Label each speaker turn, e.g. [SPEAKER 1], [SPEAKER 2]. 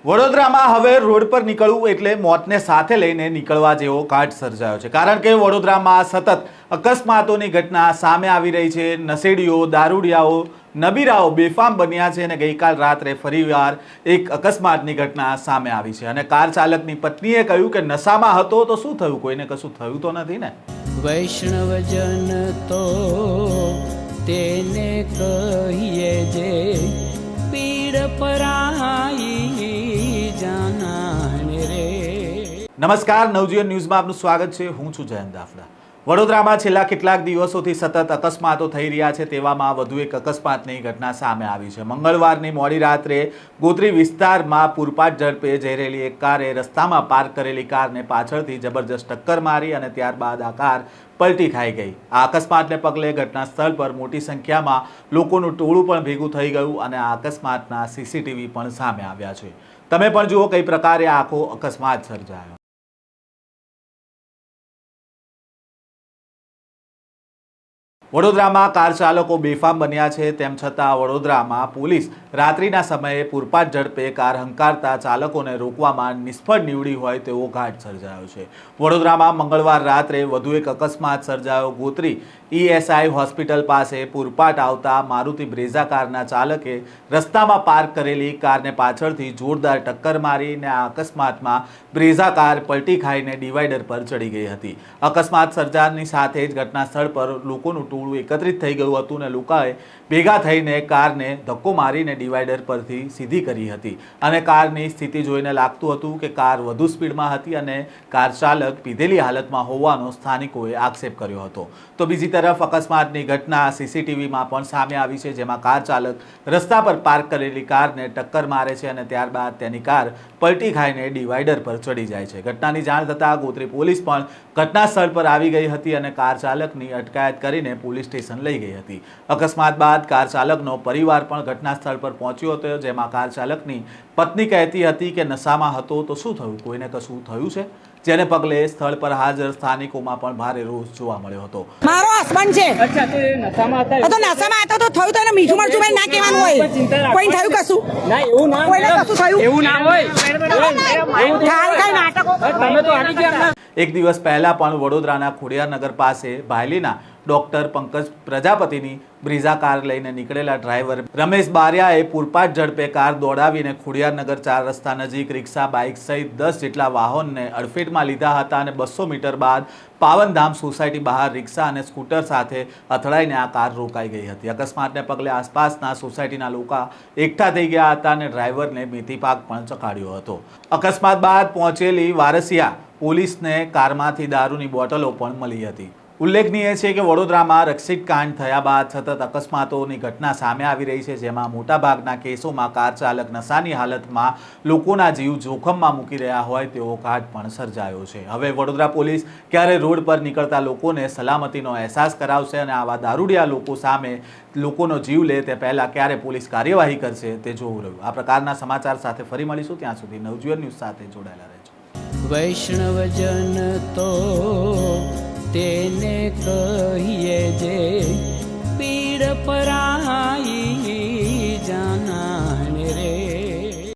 [SPEAKER 1] વડોદરામાં હવે રોડ પર નીકળવું એટલે મોતને સાથે લઈને નીકળવા જેવો ઘાટ સર્જાયો છે, કારણ કે વડોદરામાં સતત અકસ્માતોની ઘટના સામે આવી રહી છે। નશેડીઓ, દારૂડિયાઓ, નબીરાઓ બેફામ બન્યા છે અને ગઈકાલ રાત્રે ફરીવાર એક અકસ્માતની ઘટના સામે આવી છે અને કાર ચાલકની પત્નીએ કહ્યું કે નશામાં હતો તો શું થયું, કોઈને કશું થયું તો નથી ને।
[SPEAKER 2] વૈષ્ણવજન તો તેને કહીએ જે પીડ પરાઈ જાનાને રે।
[SPEAKER 1] નમસ્કાર, નવજીવન ન્યૂઝમાં આપનું સ્વાગત છે। હું છું જયંત દાફડા। વડોદરામાં છેલ્લા કેટલાક દિવસોથી સતત અકસ્માતો થઈ રહ્યા છે, તેવામાં વધુ એક અકસ્માતની ઘટના સામે આવી છે। મંગળવારની મોડી રાત્રે ગોત્રી વિસ્તારમાં પૂરપાટ ઝડપે જઈ રહેલી એક કારે રસ્તામાં પાર્ક કરેલી કારને પાછળથી જબરજસ્ત ટક્કર મારી અને ત્યારબાદ આ કાર પલટી ખાઈ ગઈ। આ અકસ્માતને પગલે ઘટના સ્થળ પર મોટી સંખ્યામાં લોકોનું ટોળું પણ ભેગું થઈ ગયું અને આ અકસ્માતના સીસીટીવી પણ સામે આવ્યા છે। તમે પણ જુઓ કઈ પ્રકારે આખો અકસ્માત સર્જાયો। વડોદરામાં કાર ચાલકો બેફામ બન્યા છે, તેમ છતાં વડોદરામાં પોલીસ રાત્રિના સમયે પૂરપાટ ઝડપે કાર હંકારતા ચાલકોને રોકવામાં નિષ્ફળ નીવડી હોય તેવો ઘાટ સર્જાયો છે। વડોદરામાં મંગળવાર રાત્રે વધુ એક અકસ્માત સર્જાયો। ગોત્રી ESI હોસ્પિટલ પાસે પૂરપાટ આવતા મારુતિ બ્રેઝા કારના ચાલકે રસ્તામાં પાર્ક કરેલી કારને પાછળથી જોરદાર ટક્કર મારીને આ અકસ્માતમાં બ્રેઝા કાર પલટી ખાઈને ડિવાઈડર પર ચડી ગઈ હતી। અકસ્માત સર્જાની સાથે જ ઘટના સ્થળ પર લોકોનું ટોળું એકત્રિત થઈ ગયું હતું અને લોકોએ ભેગા થઈને કારને ધક્કો મારીને ડિવાઈડર પરથી સીધી કરી હતી અને કારની સ્થિતિ જોઈને લાગતું હતું કે કાર વધુ સ્પીડમાં હતી અને કાર ચાલક પીધેલી હાલતમાં હોવાનો સ્થાનિકોએ આક્ષેપ કર્યો હતો। તો બીજી તરફ અકસ્માતની ઘટના સીસીટીવીમાં પણ સામે આવી છે, જેમાં કાર ચાલક રસ્તા પર પાર્ક કરેલી કારને ટક્કર મારે છે અને ત્યારબાદ તેની કાર પલટી ખાઈને ડિવાઈડર પર ચડી જાય છે। ઘટનાની જાણ થતાં ગોત્રી પોલીસ પણ ઘટના સ્થળ પર આવી ગઈ હતી અને કાર ચાલકની અટકાયત કરીને પોલીસ સ્ટેશન લઈ ગઈ હતી। અકસ્માત બાદ કાર ચાલકનો પરિવાર પણ ઘટના સ્થળ પર પહોંચ્યો હતો, જેમાં કાર ચાલકની પત્ની કહેતી હતી કે નશામાં હતો તો શું થયું, કોઈને કશું થયું છે, જેને પગલે સ્થળ પર હાજર સ્થાનિકોમાં પણ ભારે રોષ જોવા મળ્યો હતો।
[SPEAKER 3] મારો હસબન્ડ છે।
[SPEAKER 4] અચ્છા, તો એ નશામાં હતા?
[SPEAKER 3] તો નશામાં હતો તો થયું તો એને મીઠું મરચું ભાઈ ના કહેવાનું હોય। કોઈ થયું કશું?
[SPEAKER 4] ના, એવું ના
[SPEAKER 3] કોઈને કશું થયું?
[SPEAKER 4] એવું ના હોય।
[SPEAKER 3] ખાલી નાટકો
[SPEAKER 4] તમે તો આવી ગયા।
[SPEAKER 1] એક દિવસ પહેલા પણ વડોદરાના ખોડિયારનગર પાસે ભાયલીના ડોક્ટર પંકજ પ્રજાપતિની બ્રીઝા કાર લઈને નીકળેલા ડ્રાઈવર રમેશ બારિયાએ પૂરપાટ ઝડપે કાર દોડાવીને ખોડિયારનગર 4 રસ્તા નજીક રિક્ષા, બાઇક સહિત 10 જેટલા વાહનને અડફેટમાં લીધા હતા અને 200 મીટર બાદ પાવનધામ સોસાયટી બહાર રિક્ષા અને સ્કૂટર સાથે અથડાઈને આ કાર રોકાઈ ગઈ હતી। અકસ્માતને પગલે આસપાસના સોસાયટીના લોકો એકઠા થઈ ગયા હતા અને ડ્રાઈવરને મેથી પાક પણ ચખાડ્યો હતો। અકસ્માત બાદ પહોંચેલી વારસિયા પોલીસને કારમાંથી દારૂની બોટલો પણ મળી હતી। ઉલ્લેખનીય છે કે વડોદરામાં રક્ષિત કાંડ થયા બાદ સતત અકસ્માતોની ઘટના સામે આવી રહી છે, જેમાં મોટાભાગના કેસોમાં કાર ચાલક નશાની હાલતમાં લોકોના જીવ જોખમમાં મૂકી રહ્યા હોય તેવો ઘાટ પણ સર્જાયો છે। હવે વડોદરા પોલીસ ક્યારે રોડ પર નીકળતા લોકોને સલામતીનો અહેસાસ કરાવશે અને આવા દારૂડિયા લોકો સામે લોકોનો જીવ લે તે પહેલાં ક્યારે પોલીસ કાર્યવાહી કરશે તે જોવું રહ્યું। આ પ્રકારના સમાચાર સાથે ફરી મળીશું, ત્યાં સુધી નવજીવન ન્યૂઝ સાથે જોડાયેલા રહેજો।
[SPEAKER 2] વૈષ્ણવજન તો તેને કહીએ જે પીડ પરાઈ